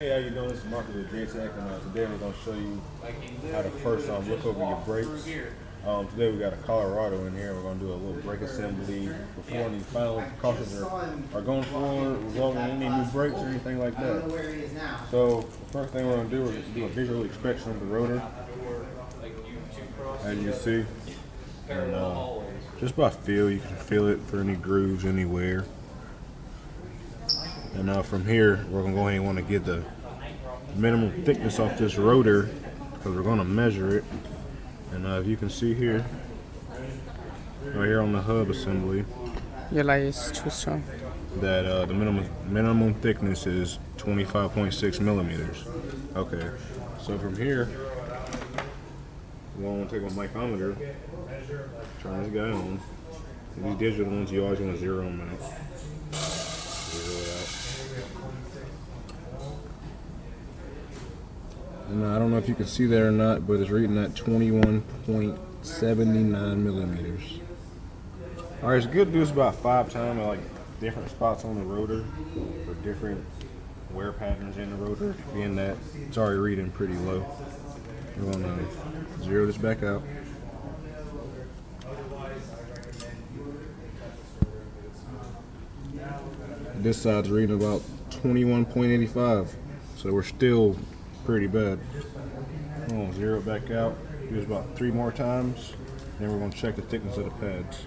Hey, how you doing? This is Marcus with J-Tech, and today we're going to show you how to first look over your brakes. Today we got a Colorado in here. We're going to do a little brake assembly before any final precautions are going forward, resulting in any new brakes or anything like that. So the first thing we're going to do is do a visual inspection of the rotor, as you see. And just by feel, you can feel it for any grooves anywhere. And from here, we're going to go ahead and want to get the minimum thickness off this rotor because we're going to measure it. And if you can see here, right here on the hub assembly, Your light is too strong. that the minimum thickness is 25.6 millimeters. Okay, so from here, we want to take a micrometer, turn this guy on. These digital ones, you always want to zero them out. Zero it out. And I don't know if you can see that or not, but it's reading at 21.79 millimeters. Alright, it's good to do this about 5 times at like different spots on the rotor for different wear patterns in the rotor, being that it's already reading pretty low. We're going to zero this back out. This side's reading about 21.85, so we're still pretty bad. I'm going to zero it back out, do this about 3 more times, then we're going to check the thickness of the pads.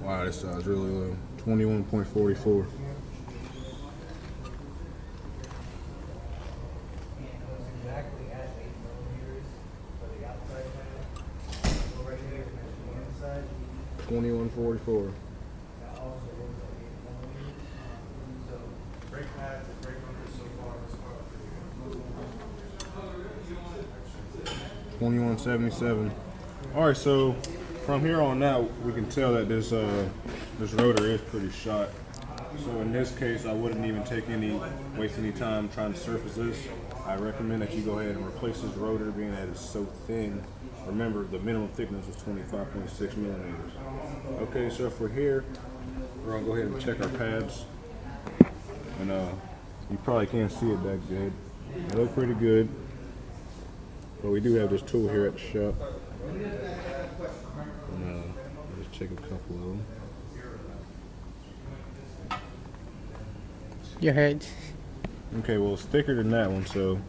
Wow, this side's really low, 21.44. $21.44. $21.77. All right, so from here on out, we can tell that this rotor is pretty shot. So in this case, I wouldn't even waste any time trying to surface this. I recommend that you go ahead and replace this rotor, being that it's so thin. Remember, the minimum thickness is 25.6 millimeters. Okay, so for here, we're gonna go ahead and check our pads. And you probably can't see it that good. They look pretty good. But we do have this tool here at the shop. And let's check a couple of them. Your head. Okay, well it's thicker than that one, so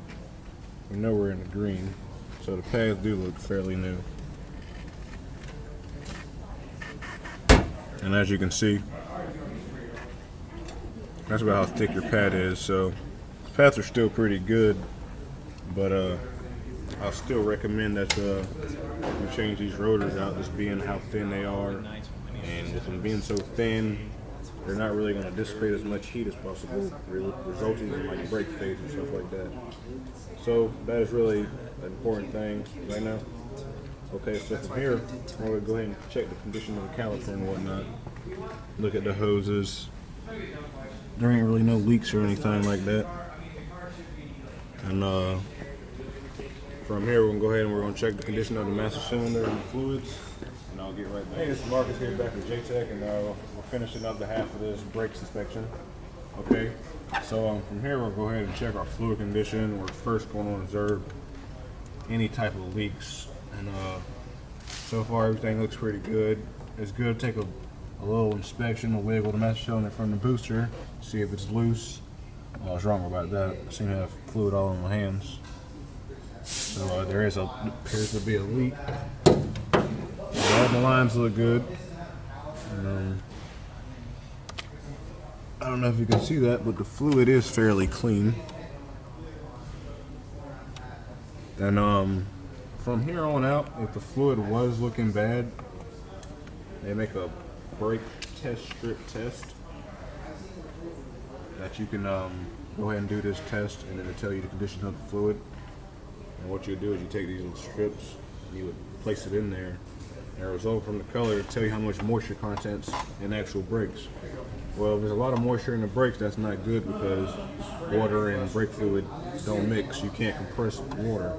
we know we're in the green. So the pads do look fairly new. And as you can see, that's about how thick your pad is. So the pads are still pretty good, but I'll still recommend that you change these rotors out, just being how thin they are. And with them being so thin, they're not really going to dissipate as much heat as possible, resulting in like brake fades and stuff like that. So that is really an important thing right now. Okay, so from here, we're going to go ahead and check the condition of the caliper and whatnot. Look at the hoses. There ain't really no leaks or anything like that. And from here, we're going to go ahead and we're going to check the condition of the master cylinder and the fluids. And I'll get right back. Hey, this is Marcus here back with J-Tech, and we're finishing up the half of this brakes inspection. Okay, so from here, we'll go ahead and check our fluid condition. We're first going to observe any type of leaks. And so far, everything looks pretty good. It's good to take a little inspection. We'll wiggle the master cylinder from the booster, see if it's loose. I was wrong about that. I seem to have fluid all on my hands. So appears to be a leak. All the lines look good. And, I don't know if you can see that, but the fluid is fairly clean. And from here on out, if the fluid was looking bad, they make a brake test strip test that you can go ahead and do this test, and then it'll tell you the condition of the fluid. And what you do is you take these little strips and you would place it in there, and the result from the color will tell you how much moisture content's in actual brakes. Well, if there's a lot of moisture in the brakes, that's not good because water and brake fluid don't mix. You can't compress water.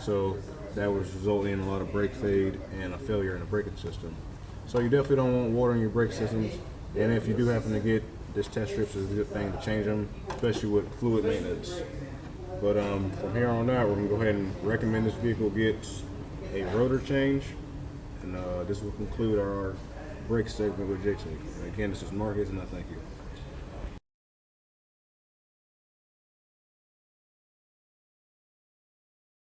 So that would result in a lot of brake fade and a failure in the braking system. So you definitely don't want water in your brake systems. And if you do happen to get this test strips is a good thing to change them, especially with fluid maintenance. But from here on out, we're gonna go ahead and recommend this vehicle gets a rotor change, and this will conclude our brake segment with JT. Again, this is Marcus, and I thank you.